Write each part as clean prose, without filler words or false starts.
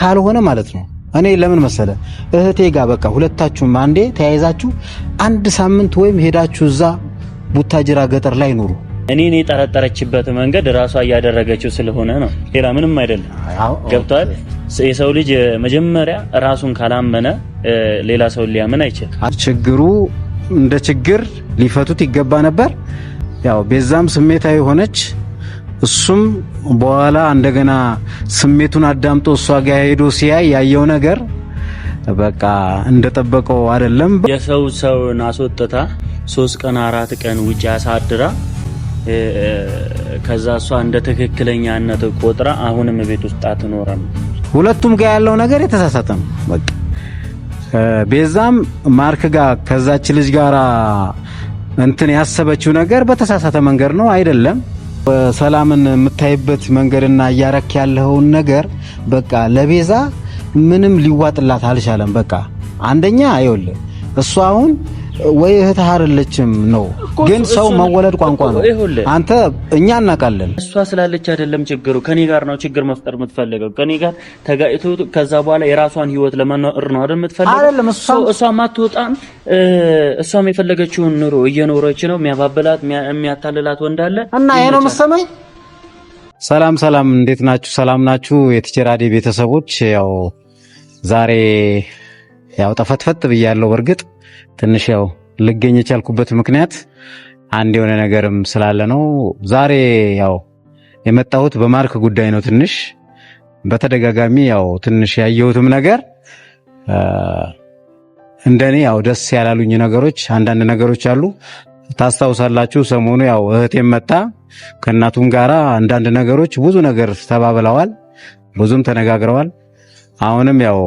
ካልሆነ ማለት ነው እኔ ለምን መሰለ እህቴ ጋር በቃ ሁለታችሁም አንዴ ተያይዛችሁ አንድ ሳምንት ወይም ሄዳችሁ እዛ ቡታጅራ ገጠር ላይ ኑሩ። እኔ የጠረጠረችበት መንገድ ራሷ እያደረገችው ስለሆነ ነው፣ ሌላ ምንም አይደለም። ገብቷል። የሰው ልጅ መጀመሪያ ራሱን ካላመነ ሌላ ሰው ሊያምን አይችልም። ችግሩ እንደ ችግር ሊፈቱት ይገባ ነበር። ያው ቤዛም ስሜታዊ ሆነች፣ እሱም በኋላ እንደገና ስሜቱን አዳምጦ እሷ ጋር ሄዶ ሲያይ ያየው ነገር በቃ እንደጠበቀው አይደለም። ሰውን አስወጥታ 3 ቀን 4 ቀን ውጪ አሳድራ ከዛ እሷ እንደ ትክክለኛነት ቆጥራ አሁንም ቤት ውስጥ አትኖርም። ሁለቱም ጋር ያለው ነገር የተሳሳተ ነው። በቃ ቤዛም ማርክ ጋር ከዛች ልጅ ጋራ እንትን ያሰበችው ነገር በተሳሳተ መንገድ ነው አይደለም። ሰላምን የምታይበት መንገድና እያረክ ያለውን ነገር በቃ ለቤዛ ምንም ሊዋጥላት አልቻለም። በቃ አንደኛ አይወለ እሷ አሁን ወይ እህት አይደለችም ነው፣ ግን ሰው መወለድ ቋንቋ ነው። አንተ እኛ እናውቃለን። እሷ ስላለች አይደለም ችግሩ፣ ከኔ ጋር ነው ችግር መፍጠር የምትፈልገው። ከኔ ጋር ተጋጭቶ ከዛ በኋላ የራሷን ህይወት ለመኖር ነው አይደል የምትፈልገው? አይደለም እሷ ማትወጣም፣ እሷም የፈለገችውን ኑሮ እየኖረች ነው። የሚያባብላት የሚያታልላት ወንድ አለ እና ይሄ ነው መሰማኝ። ሰላም፣ እንዴት ናችሁ? ሰላም ናችሁ? የቲቸራዴ ቤተሰቦች፣ ያው ዛሬ ያው ተፈትፈት ብያለሁ። በርግጥ ትንሽ ያው ልገኝ የቻልኩበት ምክንያት አንድ የሆነ ነገርም ስላለ ነው። ዛሬ ያው የመጣሁት በማርክ ጉዳይ ነው። ትንሽ በተደጋጋሚ ያው ትንሽ ያየሁትም ነገር እንደኔ ያው ደስ ያላሉኝ ነገሮች አንዳንድ ነገሮች አሉ። ታስታውሳላችሁ፣ ሰሞኑ ያው እህቴም መጣ ከእናቱም ጋራ አንዳንድ ነገሮች ብዙ ነገር ተባብለዋል፣ ብዙም ተነጋግረዋል። አሁንም ያው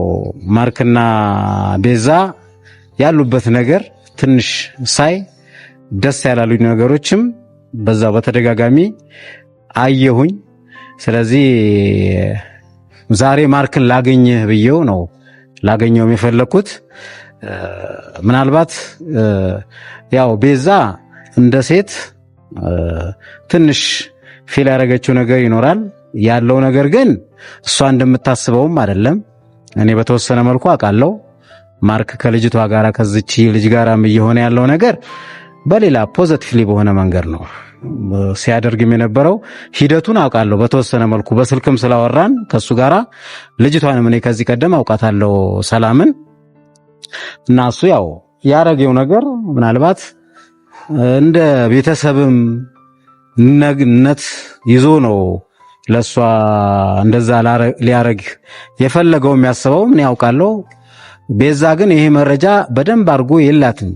ማርክና ቤዛ ያሉበት ነገር ትንሽ ሳይ ደስ ያላሉኝ ነገሮችም በዛው በተደጋጋሚ አየሁኝ። ስለዚህ ዛሬ ማርክን ላገኘህ ብዬው ነው ላገኘው የፈለኩት። ምናልባት ያው ቤዛ እንደ ሴት ትንሽ ፊል ያደረገችው ነገር ይኖራል። ያለው ነገር ግን እሷ እንደምታስበውም አይደለም። እኔ በተወሰነ መልኩ አውቃለሁ። ማርክ ከልጅቷ ጋራ ከዚች ልጅ ጋራም እየሆነ ያለው ነገር በሌላ ፖዚቲቭሊ በሆነ መንገድ ነው ሲያደርግም የነበረው። ሂደቱን አውቃለሁ በተወሰነ መልኩ በስልክም ስላወራን ከሱ ጋራ። ልጅቷንም እኔ ከዚህ ቀደም አውቃታለሁ ሰላምን። እና እሱ ያው ያረገው ነገር ምናልባት እንደ ቤተሰብም ነግነት ይዞ ነው ለሷ እንደዛ ሊያረግ የፈለገው የሚያስበው ምን ያውቃለሁ። ቤዛ ግን ይሄ መረጃ በደንብ አድርጎ የላትም።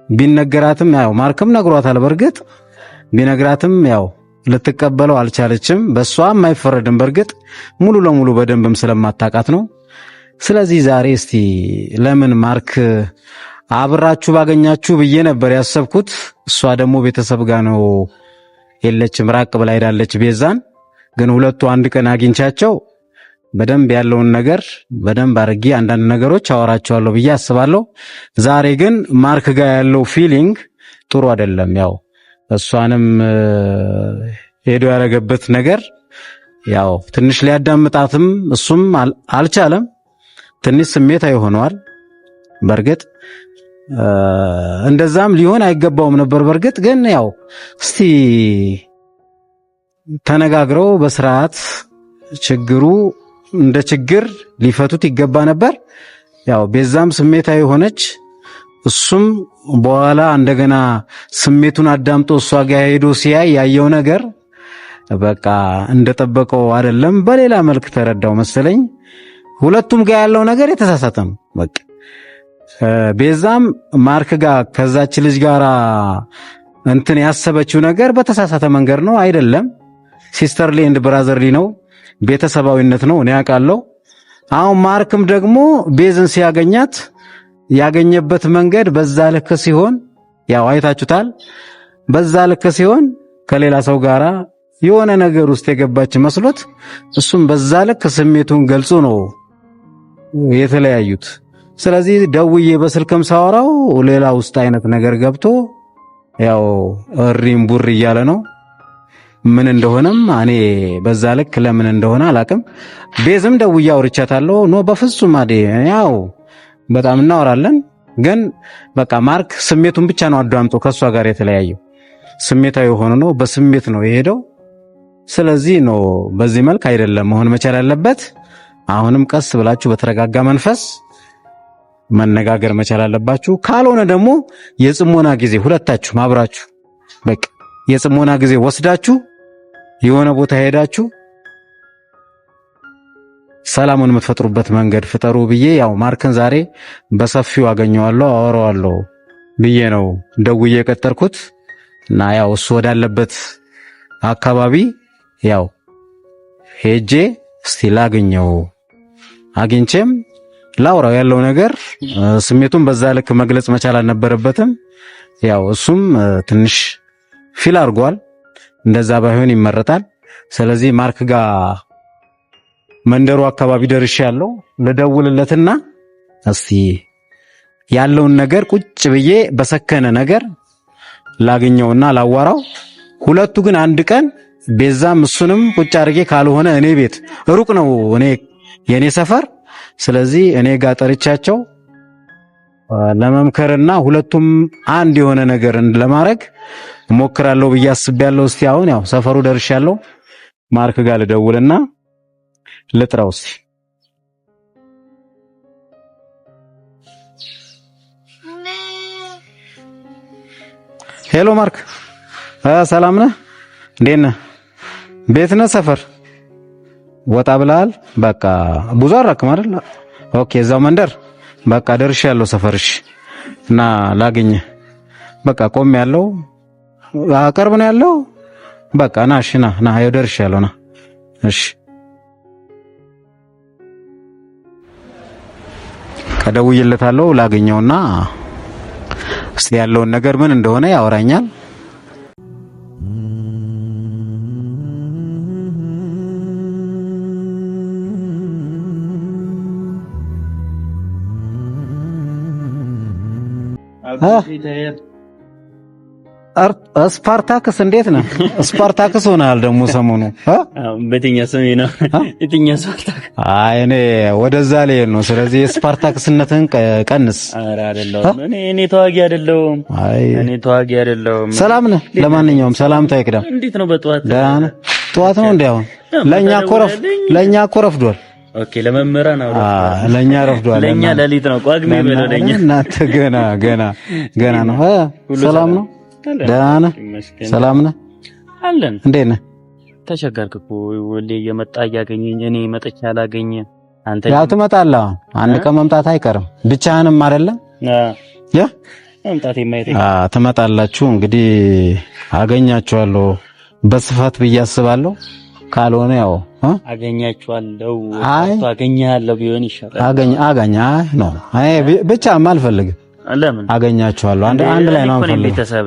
ቢነገራትም ያው ማርክም ነግሯታል። በርግጥ ቢነግራትም ያው ልትቀበለው አልቻለችም። በሷም አይፈረድም። በርግጥ ሙሉ ለሙሉ በደንብም ስለማታቃት ነው። ስለዚህ ዛሬ እስቲ ለምን ማርክ አብራችሁ ባገኛችሁ ብዬ ነበር ያሰብኩት። እሷ ደግሞ ቤተሰብ ጋር ነው የለችም፣ ራቅ ብላ ሄዳለች ቤዛን። ግን ሁለቱ አንድ ቀን አግኝቻቸው በደንብ ያለውን ነገር በደንብ አድርጌ አንዳንድ ነገሮች አወራቸዋለሁ ብዬ አስባለሁ። ዛሬ ግን ማርክ ጋር ያለው ፊሊንግ ጥሩ አይደለም። ያው እሷንም ሄዶ ያረገበት ነገር ያው ትንሽ ሊያዳምጣትም እሱም አልቻለም። ትንሽ ስሜታዊ ሆኗል። በርግጥ እንደዛም ሊሆን አይገባውም ነበር። በርግጥ ግን ያው እስቲ ተነጋግረው በስርዓት ችግሩ እንደ ችግር ሊፈቱት ይገባ ነበር። ያው ቤዛም ስሜታዊ ሆነች፣ እሱም በኋላ እንደገና ስሜቱን አዳምጦ እሷ ጋር ሄዶ ሲያይ ያየው ነገር በቃ እንደጠበቀው አይደለም። በሌላ መልክ ተረዳው መሰለኝ። ሁለቱም ጋር ያለው ነገር የተሳሳተ ነው። በቃ ቤዛም ማርክ ጋር ከዛች ልጅ ጋራ እንትን ያሰበችው ነገር በተሳሳተ መንገድ ነው አይደለም። ሲስተርሊ ኤንድ ብራዘርሊ ነው፣ ቤተሰባዊነት ነው። እኔ አውቃለሁ። አሁን ማርክም ደግሞ ቤዝን ሲያገኛት ያገኘበት መንገድ በዛ ልክ ሲሆን ያው አይታችሁታል። በዛ ልክ ሲሆን ከሌላ ሰው ጋራ የሆነ ነገር ውስጥ የገባች መስሎት እሱም በዛ ልክ ስሜቱን ገልጾ ነው የተለያዩት። ስለዚህ ደውዬ በስልክም ሳወራው ሌላ ውስጥ አይነት ነገር ገብቶ ያው እሪም ቡር እያለ ነው። ምን እንደሆነም እኔ በዛ ልክ ለምን እንደሆነ አላቅም። ቤዝም ደውዬ አውርቻታለሁ። ኖ በፍጹም አዴ ያው በጣም እናወራለን፣ ግን በቃ ማርክ ስሜቱን ብቻ ነው አዳምጦ ከሷ ጋር የተለያየው። ስሜታዊ ሆኖ ነው በስሜት ነው የሄደው። ስለዚህ ነው በዚህ መልክ አይደለም መሆን መቻል ያለበት። አሁንም ቀስ ብላችሁ በተረጋጋ መንፈስ መነጋገር መቻል አለባችሁ። ካልሆነ ደግሞ የጽሞና ጊዜ ሁለታችሁ አብራችሁ በቃ የጽሞና ጊዜ ወስዳችሁ የሆነ ቦታ ሄዳችሁ ሰላሙን የምትፈጥሩበት መንገድ ፍጠሩ ብዬ ያው ማርክን ዛሬ በሰፊው አገኘዋለሁ አወራዋለሁ ብዬ ነው ደውዬ የቀጠርኩት እና ያው እሱ ወዳለበት አካባቢ ያው ሄጄ እስቲ ላገኘው አግኝቼም ላውራው ያለው ነገር ስሜቱን በዛ ልክ መግለጽ መቻል አልነበረበትም። ያው እሱም ትንሽ ፊል አድርጓል። እንደዛ ባይሆን ይመረጣል። ስለዚህ ማርክ ጋር መንደሩ አካባቢ ደርሻለሁ። ልደውልለትና እስቲ ያለውን ነገር ቁጭ ብዬ በሰከነ ነገር ላገኘውና ላዋራው። ሁለቱ ግን አንድ ቀን ቤዛም እሱንም ቁጭ አድርጌ ካልሆነ እኔ ቤት ሩቅ ነው የኔ ሰፈር። ስለዚህ እኔ ጋር ጠርቻቸው ለመምከርና ሁለቱም አንድ የሆነ ነገር ለማድረግ እሞክራለሁ ብዬ አስቤያለሁ። እስቲ አሁን ያው ሰፈሩ ደርሻለሁ። ማርክ ጋር ልደውልና ልጥራው እስቲ። ሄሎ ማርክ፣ ሰላም ነህ? እንዴት ነህ? ቤት ነህ? ሰፈር ወጣ ብለሃል? በቃ ብዙ አራክም አይደል? ኦኬ፣ እዛው መንደር በቃ ደርሻለሁ ሰፈርሽ እና ላገኘህ በቃ ቆም ያለው ቅርብ ነው ያለው። በቃ ና እሺ፣ ና ያው ደርሻለሁ። ና እሺ። ከደውዬለታለሁ ላገኘውና እስቲ ያለውን ነገር ምን እንደሆነ ያወራኛል። ስፓርታክስ እንዴት ነህ? ስፓርታክስ ሆነሃል ደግሞ ሰሞኑ። በእኛ ስሜ ነው የትኛ ስፓርታክስ? አይ እኔ ወደዛ ላይ ነው። ስለዚህ የስፓርታክስነትን ቀንስ። ኧረ አይደለሁም እኔ ተዋጊ አይደለሁም። እኔ ተዋጊ አይደለሁም። ሰላም ነህ? ለማንኛውም ሰላምታ ይቅደም። እንዴት ነው በጠዋት? ደህና ጠዋት ነው እንዴ? አሁን ለኛ ኮረፍዷል። ኦኬ፣ ለመምህራን ነው። ለኛ ረፍዷል። ለኛ ሌሊት ነው። ቋግሜ በለኛ እናንተ ገና ነው። ሰላም ነው? ደህና ነህ? ሰላም ነህ? አለን። እንዴት ነህ? ተቸገርክ እኮ ወሌ እየመጣ እያገኘኝ እኔ መጥቼ አላገኘ አንተ ያው ትመጣለህ። አንድ ቀን መምጣት አይቀርም። ብቻህንም አይደለም መምጣት የማይተኝ ትመጣላችሁ። እንግዲህ አገኛችኋለሁ በስፋት ብዬ አስባለሁ። ካልሆነ ያው አገኛችኋለሁ አገኛለሁ ቢሆን ይሻላል። አገኛ ነው። አይ ብቻ አልፈልግም። ለምን አገኛችኋለሁ? አንድ ላይ ነው አንፈልግ። ቤተሰብ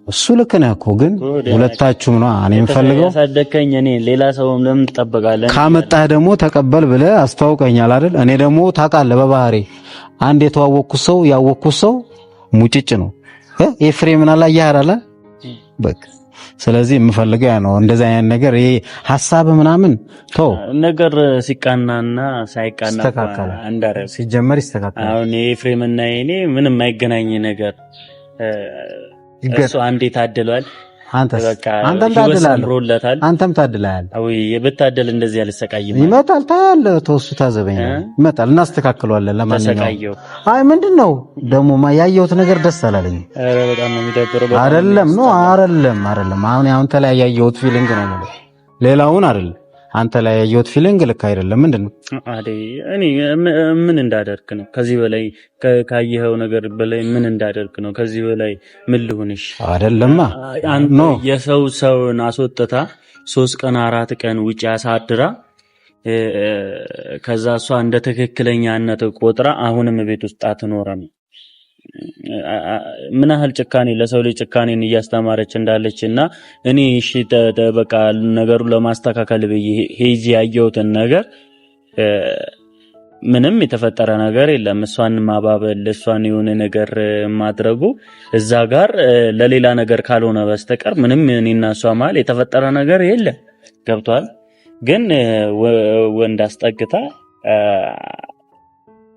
እሱ ልክ ነህ እኮ ግን ሁለታችሁም ነው እኔ የምፈልገው። ያሳደከኝ እኔ ሌላ ሰውም ለምን ትጠበቃለህ? ካመጣህ ደግሞ ተቀበል ብለህ አስተዋውቀኛል አይደል? እኔ ደግሞ ታውቃለህ በባህሪ አንድ ያወቅኩት ሰው ሙጭጭ ነው። ኤፍሬምን አላየህ አይደል? በቃ ስለዚህ የምፈልገው ያ ነው። እንደዛ አይነት ነገር ይሄ ሐሳብ ምናምን ተው ነገር ሲቃናና ሳይቃና አንዳረ ሲጀመር ይስተካከላል። አሁን ኤፍሬምና እኔ ምንም አይገናኝ ነገር እሱ አንዴ ታድሏል። አንተም ታድላለህ። አንተም ታድላለህ። አይ የብታደል እንደዚህ ያልሰቃይም ይመጣል። ታያለህ። ተወሱ ታዘበኝ ይመጣል። እናስተካክለዋለን። ለማንኛውም አይ ምንድነው ደግሞ ያየሁት ነገር ደስ አላለኝ። ኧረ በጣም ነው የሚደብረው። አይደለም አሁን አንተ ላይ ያየሁት ፊሊንግ ነው ማለት ሌላውን አይደለም። አንተ ላይ ያየሁት ፊሊንግ ልክ አይደለም። ምንድነው እኔ ምን እንዳደርክ ነው? ከዚህ በላይ ካየኸው ነገር በላይ ምን እንዳደርክ ነው? ከዚህ በላይ ምን ልሁንሽ? አይደለማ አንተ ሰውን አስወጥታ 3 ቀን 4 ቀን ውጪ አሳድራ ከዛ እሷ እንደ ትክክለኛነት ቆጥራ አሁንም ቤት ውስጥ አትኖርም። ምን ያህል ጭካኔ ለሰው ልጅ ጭካኔን እያስተማረች እንዳለችና እኔ እሺ በቃ ነገሩን ለማስተካከል ሄጂ ያየሁትን ነገር ምንም የተፈጠረ ነገር የለም። እሷን ማባበል እሷን የሆነ ነገር ማድረጉ እዛ ጋር ለሌላ ነገር ካልሆነ በስተቀር ምንም እኔና እሷ መሀል የተፈጠረ ነገር የለም። ገብቷል። ግን ወንድ አስጠግታ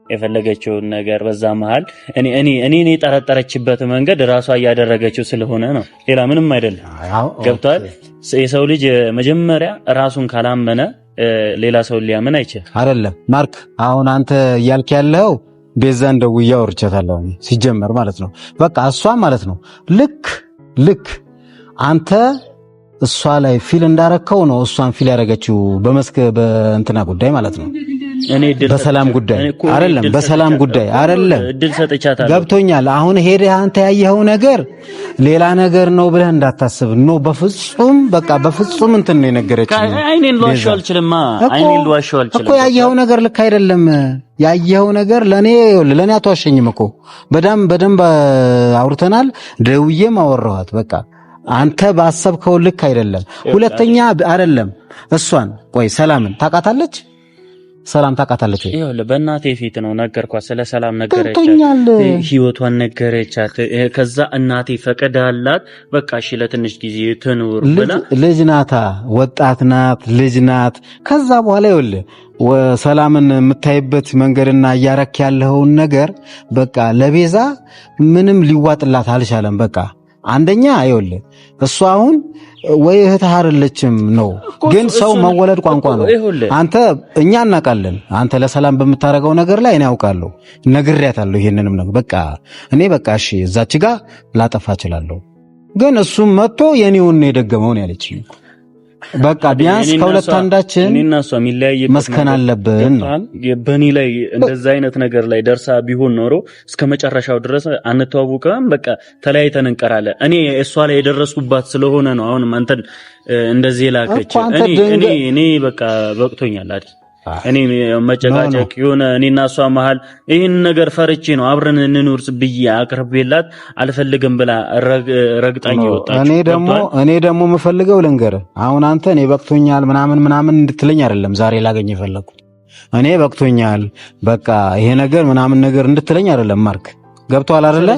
የፈለገችውን ነገር በዛ መሀል እኔ የጠረጠረችበት መንገድ ራሷ እያደረገችው ስለሆነ ነው። ሌላ ምንም አይደለም። ገብቷል። የሰው ልጅ መጀመሪያ ራሱን ካላመነ ሌላ ሰው ሊያምን አይችልም። አይደለም ማርክ፣ አሁን አንተ እያልክ ያለው ቤዛን ደውዬ አውርቻታለሁ ሲጀመር ማለት ነው። በቃ እሷ ማለት ነው ልክ አንተ እሷ ላይ ፊል እንዳረከው ነው እሷን ፊል ያደረገችው በእንትና ጉዳይ ማለት ነው። በሰላም ጉዳይ አይደለም፣ በሰላም ጉዳይ አይደለም። እድል ሰጥቻታለሁ። ገብቶኛል። አሁን ሄደህ አንተ ያየኸው ነገር ሌላ ነገር ነው ብለህ እንዳታስብ ነው። በፍጹም በቃ በፍጹም እንትን ነው የነገረችኝ። አይኔን ልዋሸው አልችልም እኮ ያየኸው ነገር ልክ አይደለም። ያየኸው ነገር ለኔ አትዋሸኝም እኮ በደንብ አውርተናል። ደውዬም አወራኋት። በቃ አንተ ባሰብከው ልክ አይደለም። ሁለተኛ አይደለም እሷን ቆይ ሰላምን ታውቃታለች? ሰላም ታውቃታለች? ይኸውልህ በእናቴ ፊት ነው ነገርኳት። ስለ ሰላም ነገረቻት፣ ህይወቷን ነገረቻት። ከዛ እናቴ ፈቀዳላት በቃ እሺ ለትንሽ ጊዜ ትኑር ብላ ልጅ ናታ፣ ወጣት ናት፣ ልጅ ናት። ከዛ በኋላ ይኸውልህ ሰላምን የምታይበት መንገድና እያረክ ያለውን ነገር በቃ ለቤዛ ምንም ሊዋጥላት አልቻለም። በቃ አንደኛ ይኸውልህ እሷ አሁን ወይ እህትህ አይደለችም ነው፣ ግን ሰው መወለድ ቋንቋ ነው። አንተ እኛ እናውቃለን። አንተ ለሰላም በምታረገው ነገር ላይ እኔ አውቃለሁ፣ ነግሬያታለሁ። ይሄንንም ነው በቃ እኔ በቃ እሺ እዛች ጋር ላጠፋ እችላለሁ፣ ግን እሱም መጥቶ የኔውን ነው የደገመው ነው ያለችኝ። በቃ ቢያንስ ከሁለት አንዳችን እኔና እሷ የሚለያየበት መስከን አለብን። በእኔ ላይ እንደዛ አይነት ነገር ላይ ደርሳ ቢሆን ኖሮ እስከ መጨረሻው ድረስ አንተዋወቅም። በቃ ተለያይተን እንቀራለን። እኔ እሷ ላይ የደረስኩባት ስለሆነ ነው አሁንም አንተን እንደዚህ ላከች። እኔ በቃ በቅቶኛል አይደል? እኔ መጨቃጨቅ የሆነ እኔና እሷ መሀል ይሄን ነገር ፈርቼ ነው አብረን እንኑር ብዬ አቅርቤላት አልፈልግም ብላ ረግጣኝ ወጣች። እኔ ደግሞ የምፈልገው ልንገርህ፣ አሁን አንተ እኔ በቅቶኛል ምናምን እንድትለኝ አይደለም ዛሬ ላገኝ የፈለኩት። እኔ በቅቶኛል በቃ ይሄ ነገር ምናምን ነገር እንድትለኝ አይደለም ማርክ። ገብቶሃል አይደለ?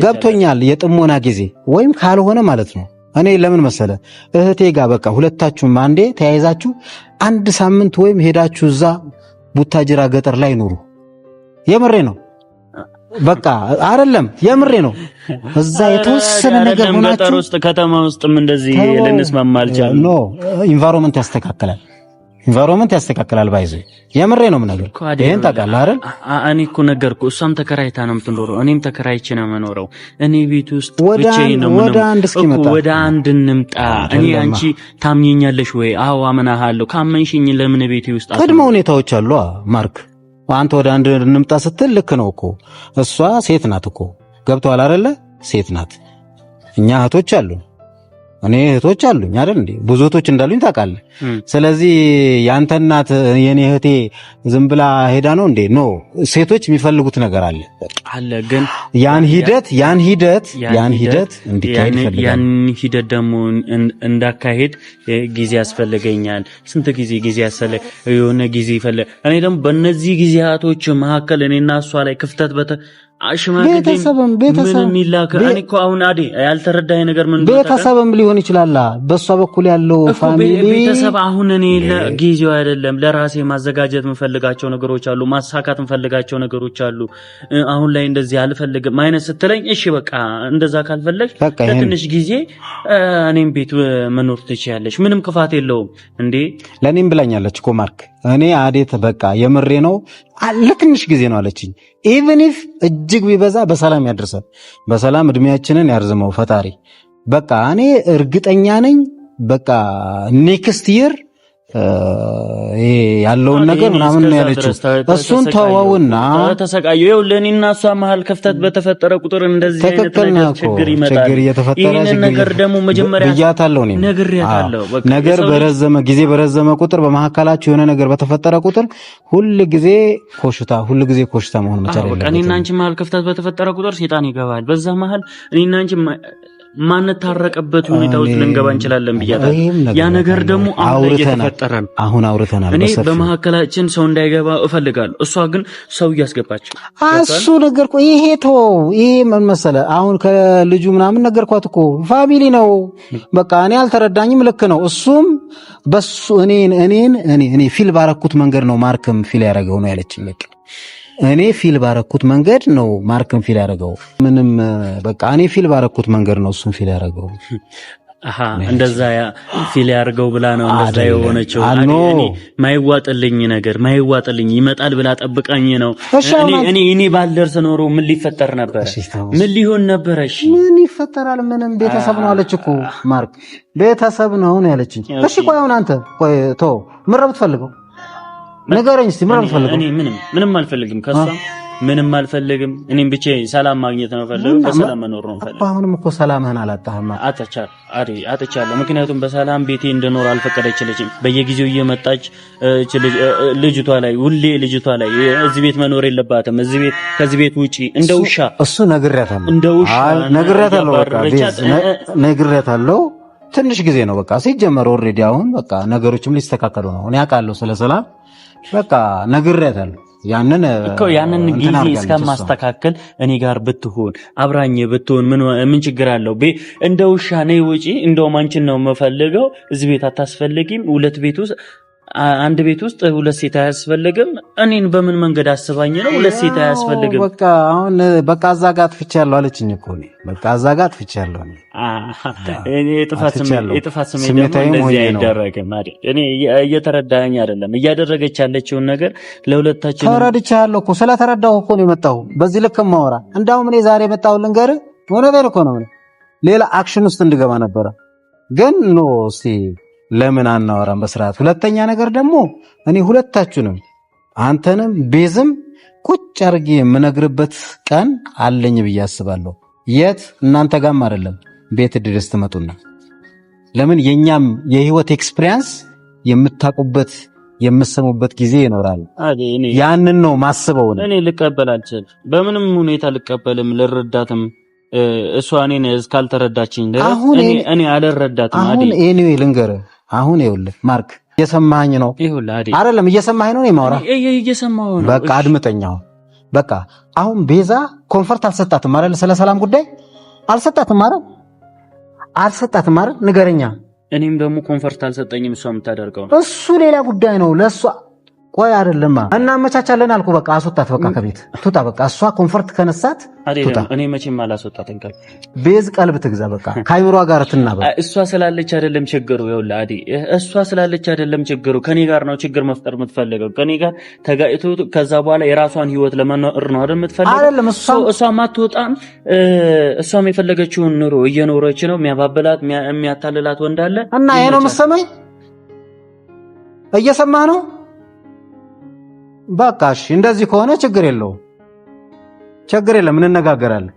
ገብቶኛል። የጥሞና ጊዜ ወይም ካልሆነ ማለት ነው እኔ ለምን መሰለ እህቴ ጋር በቃ ሁለታችሁም አንዴ ተያይዛችሁ አንድ ሳምንት ወይም ሄዳችሁ እዛ ቡታጅራ ገጠር ላይ ኑሩ። የምሬ ነው። በቃ አይደለም የምሬ ነው። እዛ የተወሰነ ነገር ሆናችሁ ገጠር ውስጥ ከተማ ውስጥም እንደዚህ ልንስማማ አልቻልንም። ኖ ኢንቫይሮንመንት ያስተካክላል ባይዘ የምሬ ነው ነገር ይሄን ታውቃለህ አይደል? እኔ እኮ ነገርኩ። እሷም ተከራይታ ነው የምትኖረው፣ እኔም ተከራይቼ ነው የምኖረው። እኔ ቤት ውስጥ ብቻዬን ነው ወደ አንድ እንምጣ። እኔ አንቺ ታምኘኛለሽ ወይ? አዎ አምናሃለሁ። ካመንሽኝ ለምን ቤቴ ውስጥ ቅድመ ሁኔታዎች አሉ ማርክ። አንተ ወደ አንድ እንምጣ ስትል ልክ ነው እኮ እሷ ሴት ናት እኮ ገብቶሃል አይደለ? ሴት ናት። እኛ እህቶች አሉ፣ እኔ እህቶች አሉኝ አይደል እንዴ? ብዙ እህቶች እንዳሉኝ ታውቃለህ። ስለዚህ ያንተ እናት የኔ እህቴ ዝም ብላ ሄዳ ነው እንዴ? ኖ ሴቶች የሚፈልጉት ነገር አለ። ግን ያን ሂደት እንዲካሄድ ይፈልጋል። ያን ሂደት ደግሞ እንዳካሄድ ጊዜ ያስፈልገኛል። ስንት ጊዜ ያስፈልግ የሆነ ጊዜ ይፈልግ። እኔ ደግሞ በእነዚህ ጊዜያቶች መካከል እኔና እሷ ላይ ክፍተት ቤተሰብም እኔ እኮ አሁን ያልተረዳኝ ነገር ምን ቤተሰብም ሊሆን ይችላል። በሷ በኩል ያለው ፋሚሊ ቤተሰብ አሁን እኔ ለጊዜው አይደለም ለራሴ ማዘጋጀት የምፈልጋቸው ነገሮች አሉ፣ ማሳካት የምፈልጋቸው ነገሮች አሉ። አሁን ላይ እንደዚህ አልፈልግም ማይነስ ስትለኝ እሺ በቃ እንደዛ ካልፈለግሽ ለትንሽ ጊዜ እኔም ቤት መኖር ትችያለሽ፣ ምንም ክፋት የለውም እንዴ። ለኔም ብላኛለች እኮ ማርክ። እኔ አዴት በቃ የምሬ ነው ለትንሽ ጊዜ ነው አለችኝ። ኢቭን ኢፍ እጅግ ቢበዛ በሰላም ያድርሰን፣ በሰላም እድሜያችንን ያርዝመው ፈጣሪ። በቃ እኔ እርግጠኛ ነኝ በቃ ኔክስት ይር ያለውን ነገር ምናምን ነው ያለችው። እሱን ተወውና ተሰቃዩ። ይኸው ለኔና እሷ መሀል ክፍተት በተፈጠረ ቁጥር እንደዚህ አይነት ነገር ችግር ይመጣል። ይሄን ነገር ደግሞ መጀመሪያ ብያታለሁ እኔ ነግሬያታለሁ። ነገር ጊዜ በረዘመ ቁጥር በመሀከላችሁ የሆነ ነገር በተፈጠረ ቁጥር ሁሉ ጊዜ ኮሽታ መሆን መቻል የለበትም። እኔና አንቺ መሀል ክፍተት በተፈጠረ ቁጥር ሴጣን ይገባል። በዛ መሀል እኔና አንቺ ማንታረቅበት ሁኔታ ውስጥ ልንገባ እንችላለን ብያለሁ። ያ ነገር ደግሞ አሁን እየተፈጠረ ነው። አሁን አውርተናል። እኔ በመሐከላችን ሰው እንዳይገባ እፈልጋለሁ። እሷ ግን ሰው እያስገባች እሱ ነገርኩ። ይሄ ምን መሰለህ አሁን ከልጁ ምናምን ነገርኳት እኮ ፋሚሊ ነው በቃ። እኔ አልተረዳኝም። ልክ ነው። እሱም በሱ እኔ ፊል ባረኩት መንገድ ነው ማርክም ፊል ያደረገው ነው ያለችኝ። በቃ እኔ ፊል ባረኩት መንገድ ነው ማርክም ፊል ያደረገው። ምንም በቃ እኔ ፊል ባረኩት መንገድ ነው እሱም ፊል ያደረገው። እንደዛ ፊል ያርገው ብላ ነው እንደዛ የሆነችው። እኔ ማይዋጥልኝ ይመጣል ብላ ጠብቃኝ ነው። እኔ ባልደርስ ኖሮ ምን ሊፈጠር ነበር? ምን ሊሆን ነበር? እሺ ምን ይፈጠራል? ምንም ቤተሰብ ነው አለች እኮ ማርክ፣ ቤተሰብ ነው ያለችኝ። እሺ ቆይ አሁን አንተ ቆይ ቶ ምን ረብት ፈልገው ነገረኝ እስቲ። ምን ፈልገው? እኔ ምንም አልፈልግም ከሷ ምንም አልፈልግም። እኔም ብቻ ሰላም ማግኘት ነው ፈልገው፣ በሰላም መኖር ነው ፈልገው። አሁንም እኮ ሰላምህን አላጣህም። አጥቻለሁ። ምክንያቱም በሰላም ቤቴ እንድኖር አልፈቀደችልኝም። በየጊዜው እየመጣች ልጅቷ ላይ እዚህ ቤት መኖር የለባትም፣ ከዚህ ቤት ውጪ እንደ ውሻ እሱ ነግሬያታለሁ። ትንሽ ጊዜ ነው በቃ ሲጀመር ኦልሬዲ አሁን በቃ ነገሮችም ሊስተካከሉ ነው። እኔ አውቃለሁ ስለ ሰላም በቃ ነግሬያታለሁ። ያንን ጊዜ እስከማስተካከል እኔ ጋር ብትሆን አብራኝ ብትሆን ምን ችግር አለው? እንደ ውሻ ነይ ውጪ፣ እንደውም አንቺን ነው የምፈልገው፣ እዚህ ቤት አታስፈልጊም፣ አንድ ቤት ውስጥ ሁለት ሴት አያስፈልግም። እኔን በምን መንገድ አስባኝ ነው ሁለት ሴት አያስፈልግም? በቃ አሁን በቃ እዛ ጋር አጥፍቻለሁ አለችኝ እኮ እኔ በቃ እዛ ጋር አጥፍቻለሁ። እኔ የጥፋት ስሜት ደግሞ እንደዚህ አይደረግም አይደል? እኔ እየተረዳኸኝ አይደለም። እያደረገች ያለችውን ነገር ለሁለታችን ተረድቻለሁ እኮ። ስለተረዳሁ እኮ ነው የመጣሁ በዚህ ልክ ማወራ። እንዳውም እኔ ዛሬ የመጣሁ ልንገርህ፣ እውነቴን እኮ ነው። ሌላ አክሽን ውስጥ እንድገባ ነበረ ግን ኖ እስቲ ለምን አናወራም በስርዓት? ሁለተኛ ነገር ደግሞ እኔ ሁለታችሁንም አንተንም ቤዝም ቁጭ አድርጌ የምነግርበት ቀን አለኝ ብዬ አስባለሁ። የት እናንተ ጋርም አይደለም ቤት ድረስ ትመጡና ለምን የኛም የህይወት ኤክስፒሪየንስ የምታቁበት የምሰሙበት ጊዜ ይኖራል። ያንን ነው ማስበው። እኔ ልቀበል አልችልም፣ በምንም ሁኔታ ልቀበልም ልረዳትም እሷ እኔን እስካልተረዳችኝ ድረስ እኔ አልረዳትም። አሁን ኤኒዌይ ልንገርህ፣ አሁን ይኸውልህ ማርክ እየሰማኸኝ ነው አይደለም? እየሰማኸኝ ነው? እየሰማሁ ነው። በቃ አድምጠኝ። በቃ አሁን ቤዛ ኮንፈርት አልሰጣትም አይደል? ስለ ሰላም ጉዳይ አልሰጣትም አይደል? ንገረኛ። እኔም ደግሞ ኮንፈርት አልሰጠኝም። እሷ የምታደርገው እሱ ሌላ ጉዳይ ነው ለሷ። ቆይ አይደለማ እናመቻቻለን አልኩ። በቃ አስወጣት፣ በቃ ከቤት ትውጣ። በቃ እሷ ኮንፈርት ከነሳት ትውጣ። እኔ መቼም አላስወጣትም። ቤዝ ቀልብ ትግዛ። በቃ ካይምሯ ጋር ትናበቅ። እሷ ስላለች አይደለም ችግሩ። ይኸውልህ አዲ፣ እሷ ስላለች አይደለም ችግሩ። ከኔ ጋር ነው ችግር መፍጠር የምትፈልገው። ከኔ ጋር ተጋጭቶ ከዛ በኋላ የራሷን ህይወት ለመኖር ነው አይደል የምትፈልገው? አይደለም እሷ ማትወጣም። እሷም የፈለገችውን ኑሮ እየኖረች ነው። የሚያባብላት የሚያታልላት ወንድ አለ እና ይሄ ነው የምትሰማኝ? እየሰማህ ነው? በቃ እሺ፣ እንደዚህ ከሆነ ችግር የለም፣ እንነጋገራለን።